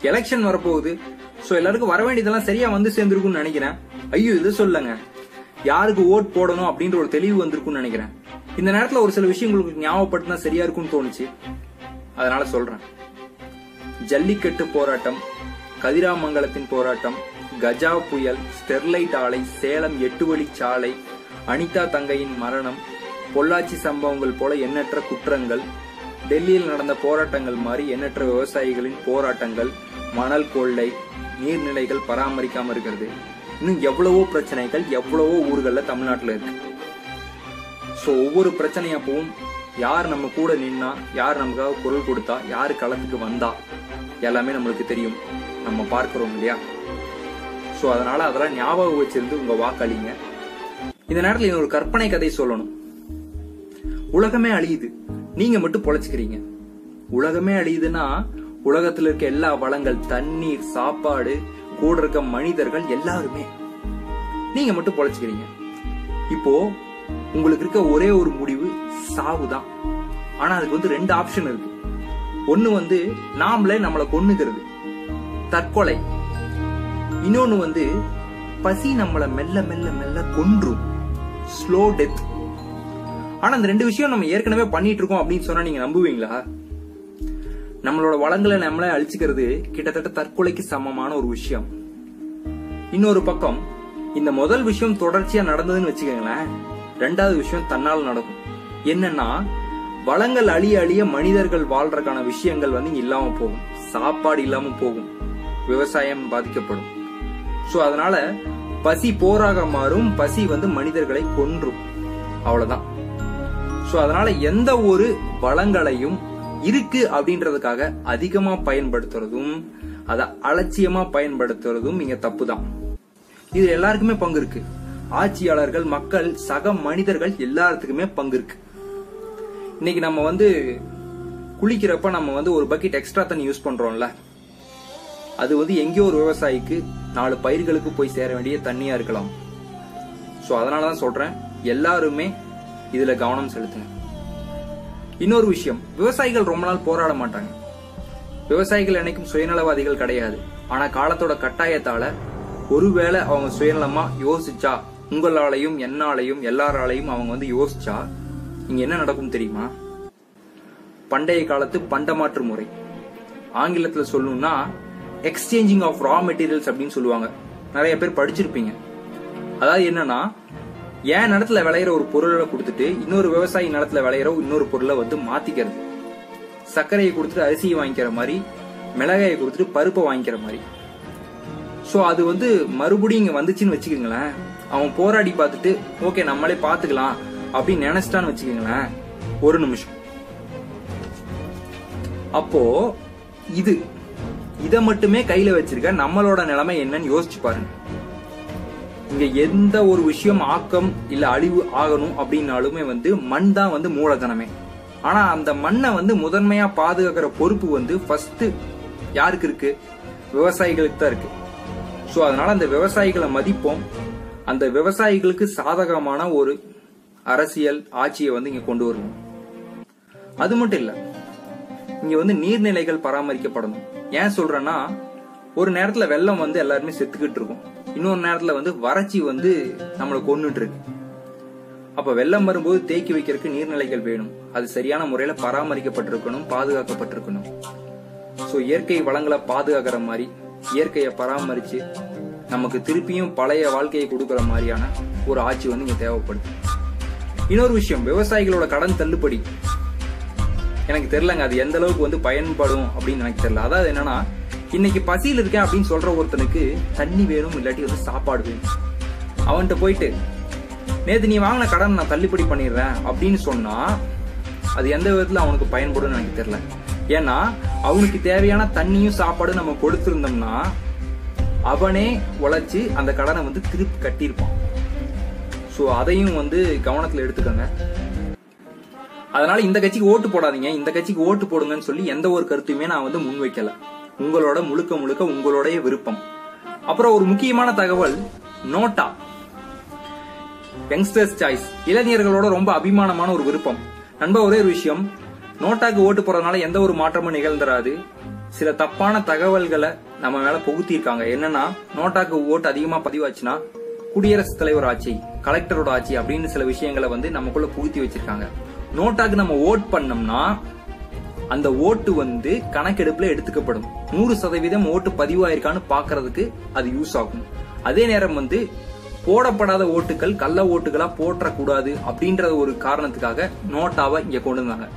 Election வரப்போகுது. So எல்லாருக்கும் வர வேண்டியதெல்லாம் சரியா வந்து சேர்ந்திருக்கும்னு நினைக்கிறேன். ஐயோ இது சொல்லுங்க, யாருக்கு ஓட் போடணும் அப்படின்ற ஒரு தெளிவு வந்திருக்கும்னு நினைக்கிறேன். இந்த நேரத்துல ஒரு சில விஷயங்களுக்கு ஞாபகப்படுத்தினா சரியா இருக்கும்னு தோணுச்சு, அதனால சொல்றேன். ஜல்லிக்கட்டு போராட்டம், கதிராமங்கலத்தின் போராட்டம், கஜா புயல், ஸ்டெர்லைட் ஆலை, சேலம் 8 வழிச்சாலை, அனிதா தங்கையின் மரணம், பொள்ளாச்சி சம்பவங்கள் போல எண்ணற்ற குற்றங்கள், டெல்லியில் நடந்த போராட்டங்கள் மாதிரி எண்ணற்ற விவசாயிகளின் போராட்டங்கள், மணல் கொள்ளை, நீர்நிலைகள் பராமரிக்காம இருக்கிறது, இன்னும் எவ்வளவோ பிரச்சனைகள் எவ்வளவோ ஊர்கள்ல தமிழ்நாட்டுல இருக்கு. சோ ஒவ்வொரு பிரச்சனையப்பவும் யார் நம்ம கூட நின்னா, யார் நமக்காக குரல் கொடுத்தா, யாரு களத்துக்கு வந்தா எல்லாமே நம்மளுக்கு தெரியும், நம்ம பார்க்கிறோம் இல்லையா? சோ அதனால அதெல்லாம் ஞாபகம் வச்சிருந்து உங்க வாக்களிங்க. இந்த நேரத்துல ஒரு கற்பனை கதை சொல்லணும். உலகமே அழியுது, நீங்க மட்டும் பொழைச்சுக்கிறீங்க. உலகமே அழியுதுன்னா உலகத்துல இருக்க எல்லா வளங்கள், தண்ணீர், சாப்பாடு, கூட இருக்க மனிதர்கள் எல்லாருமே, நீங்க மட்டும் பொழைச்சுக்கிறீங்க. இப்போ உங்களுக்கு இருக்க ஒரே ஒரு முடிவு சாவுதான். ஆனா அதுக்கு 2 ஆப்ஷன் இருக்கு. ஒண்ணு நாமளே நம்மளை கொன்னுக்கிறது, தற்கொலை. இன்னொன்னு பசி நம்மள மெல்ல மெல்ல மெல்ல கொன்றும், ஸ்லோ டெத். ஆனா அந்த 2 விஷயம் நம்ம ஏற்கனவே பண்ணிட்டு இருக்கோம் அப்படின்னு சொன்னா நீங்க நம்புவீங்களா? நம்மளோட வளங்களை நம்மளே அழிச்சுக்கிறது கிட்டத்தட்ட தற்கொலைக்கு சமமான ஒரு விஷயம். இன்னொரு பக்கம் இந்த முதல் விஷயம் தொடர்ச்சியா நடந்ததுன்னு வச்சுக்கோங்களேன், 2வது விஷயம் தன்னால் நடக்கும். என்னன்னா, வளங்கள் அழிய அழிய மனிதர்கள் வாழ்றதுக்கான விஷயங்கள் இல்லாம போகும், சாப்பாடு இல்லாம போகும், விவசாயம் பாதிக்கப்படும். சோ அதனால பசி போராக மாறும், பசி மனிதர்களை கொன்றும், அவ்வளவுதான். சோ அதனால எந்த ஒரு வளங்களையும் இருக்கு அப்படின்றதுக்காக அதிகமா பயன்படுத்துறதும், அதை அலட்சியமா பயன்படுத்துறதும் இங்க தப்புதான். இது எல்லாருக்குமே பங்கு இருக்கு. ஆட்சியாளர்கள், மக்கள், சக மனிதர்கள் எல்லாத்துக்குமே பங்கு இருக்கு. இன்னைக்கு நம்ம குளிக்கிறப்ப நம்ம ஒரு பக்கெட் எக்ஸ்ட்ரா தண்ணி யூஸ் பண்றோம்ல, அது எங்கேயோ ஒரு விவசாயிக்கு 4 பயிர்களுக்கு போய் சேர வேண்டிய தண்ணியா இருக்கலாம். சோ அதனாலதான் சொல்றேன், எல்லாருமே இதுல கவனம் செலுத்துங்க. இன்னொரு விஷயம், விவசாயிகள் ரொம்ப நாள் போராட மாட்டாங்க. விவசாயிகள் என்னைக்கும் சுயநலவாதிகள் கிடையாது. ஆனா காலத்தோட கட்டாயத்தால ஒருவேளை அவங்க சுயநலமா யோசிச்சா, உங்களாலையும் என்னாலையும் எல்லாராலையும் அவங்க யோசிச்சா இங்க என்ன நடக்கும் தெரியுமா? பண்டைய காலத்து பண்டமாற்று முறை, ஆங்கிலத்துல சொல்லணும்னா எக்ஸ்சேஞ்சிங் ஆஃப் ரா மெட்டீரியல்ஸ் அப்படின்னு சொல்லுவாங்க. நிறைய பேர் படிச்சிருப்பீங்க. அதாவது என்னன்னா, என் நிலத்துல விளையிற ஒரு பொருளை கொடுத்துட்டு இன்னொரு விவசாயி நிலத்துல விளையிற இன்னொரு பொருளை மாத்திக்கிறது. சர்க்கரையை கொடுத்துட்டு அரிசியை வாங்கிக்கிற மாதிரி, மிளகாயை கொடுத்துட்டு பருப்பை வாங்கிக்கிற மாதிரி. சோ அது மறுபடியும் இங்க வந்துச்சுன்னு வச்சுக்கோங்களேன், அவன் போராடி பார்த்துட்டு ஓகே நம்மளே பாத்துக்கலாம் அப்படின்னு நினைச்சிட்டான்னு வச்சுக்கோங்களேன், ஒரு நிமிஷம். அப்போ இத மட்டுமே கையில வச்சிருக்க நம்மளோட நிலைமை என்னன்னு யோசிச்சு பாருங்க. இங்க எந்த ஒரு விஷயம் ஆக்கம் இல்ல அழிவு ஆகணும் அப்படின்னாலுமே மண் தான் மூலதனமே. ஆனா அந்த மண்ணை முதன்மையா பாதுகாக்கிற பொறுப்பு ஃபர்ஸ்ட் யாருக்கு இருக்கு? விவசாயிகளுக்கு தான் இருக்கு. சோ அதனால அந்த விவசாயிகளை மதிப்போம். அந்த விவசாயிகளுக்கு சாதகமான ஒரு அரசியல் ஆட்சியை இங்க கொண்டு வரணும். அது மட்டும் இல்ல, இங்க நீர்நிலைகள் பராமரிக்கப்படணும். ஏன் சொல்றேன்னா, ஒரு நேரத்துல வெள்ளம் எல்லாருமே செத்துக்கிட்டு இருக்கும், இன்னொரு நேரத்துல வறட்சி நம்மளை கொன்னுட்டு இருக்கு. அப்ப வெள்ளம் வரும்போது தேக்கி வைக்கிறதுக்கு நீர்நிலைகள் வேணும். அது சரியான முறையில பராமரிக்கப்பட்டிருக்கணும், பாதுகாக்கப்பட்டிருக்கணும். சோ இயற்கை வளங்களை பாதுகாக்கிற மாதிரி, இயற்கையை பராமரிச்சு நமக்கு திருப்பியும் பழைய வாழ்க்கையை கொடுக்கற மாதிரியான ஒரு ஆட்சி இங்க தேவைப்படுது. இன்னொரு விஷயம், விவசாயிகளோட கடன் தள்ளுபடி. எனக்கு தெரியலங்க அது எந்த அளவுக்கு பயன்படும் அப்படின்னு எனக்கு தெரியல. அதாவது என்னன்னா, இன்னைக்கு பசியில் இருக்கேன் அப்படின்னு சொல்ற ஒருத்தனுக்கு தண்ணி வேணும், இல்லாட்டி சாப்பாடு வேணும். அவன்கிட்ட போயிட்டு நேத்து நீ வாங்கின கடன் நான் தள்ளுபடி பண்ணிடுறேன் அப்படின்னு சொன்னா அது எந்த விதத்துல அவனுக்கு பயன்படும் எனக்கு தெரியல. ஏன்னா அவனுக்கு தேவையான தண்ணியும் சாப்பாடும் நம்ம கொடுத்திருந்தோம்னா அவனே உழைச்சு அந்த கடனை திருப்பி கட்டியிருப்பான். சோ அதையும் கவனத்துல எடுத்துக்கோங்க. அதனால இந்த கட்சிக்கு ஓட்டு போடாதீங்க, இந்த கட்சிக்கு ஓட்டு போடுங்கன்னு சொல்லி எந்த ஒரு கருத்துமே நான் முன் வைக்கல. உங்களோட முழுக்க முழுக்க உங்களுடைய விருப்பம். அப்புறம் ஒரு முக்கியமான தகவல், நோட்டா யங்ஸ்டர்ஸ் சாய்ஸ், இளைஞர்களோட ரொம்ப அபிமானமான ஒரு விருப்பம். நண்பா, ஒரே ஒரு விஷயம், நோட்டாக்கு ஓட்டு போறதுனால எந்த ஒரு மாற்றமும் நிகழ்ந்துராது. சில தப்பான தகவல்களை நம்ம மேல புகுத்திருக்காங்க. என்னன்னா, நோட்டாக்கு ஓட்டு அதிகமா பதிவாச்சுன்னா குடியரசுத் தலைவர் ஆட்சி, கலெக்டரோட ஆட்சி அப்படின்னு சில விஷயங்களை வந்து நமக்குள்ள புகுத்தி வச்சிருக்காங்க. நோட்டாக்கு நம்ம ஓட் பண்ணோம்னா அந்த ஓட்டு வந்து கணக்கெடுப்புல எடுத்துக்கப்படும். 100% ஓட்டு பதிவாயிருக்கான்னு பாக்குறதுக்கு அது யூஸ் ஆகும். அதே நேரம் வந்து போடப்படாத ஓட்டுகள் கள்ள ஓட்டுகளா போற்றக்கூடாது அப்படின்ற ஒரு காரணத்துக்காக நோட்டாவை இங்க கொண்டு வந்தாங்க.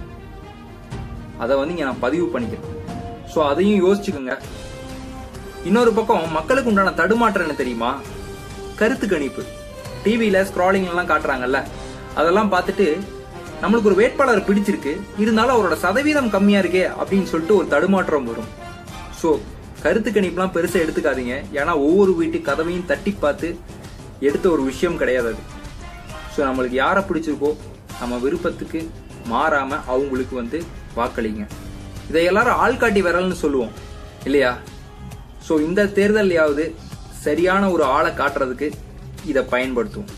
அதை வந்து இங்க நான் பதிவு பண்ணிக்கிறேன். சோ அதையும் யோசிச்சுக்கோங்க. இன்னொரு பக்கம் மக்களுக்கு உண்டான தடுமாற்றம் என்ன தெரியுமா? கருத்து கணிப்பு. டிவியில ஸ்க்ராலிங் எல்லாம் காட்டுறாங்கல்ல, அதெல்லாம் பார்த்துட்டு நம்மளுக்கு ஒரு வேட்பாளர் பிடிச்சிருக்கு, இருந்தாலும் அவரோட சதவீதம் கம்மியா இருக்கே அப்படின்னு சொல்லிட்டு ஒரு தடுமாற்றம் வரும். சோ கருத்து கணிப்புலாம் பெருசா எடுத்துக்காதீங்க. ஏன்னா ஒவ்வொரு வீட்டு கதவையும் தட்டி பார்த்து எடுத்த ஒரு விஷயம் கிடையாது அது. சோ நம்மளுக்கு யாரை பிடிச்சிருக்கோ நம்ம விருப்பத்துக்கு மாறாம அவங்களுக்கு வந்து வாக்களிங்க. இதை எல்லாரும் ஆள்காட்டி விரல்னு சொல்லுவோம் இல்லையா? சோ இந்த தேர்தலையாவது சரியான ஒரு ஆளை காட்டுறதுக்கு இதை பயன்படுத்துவோம்.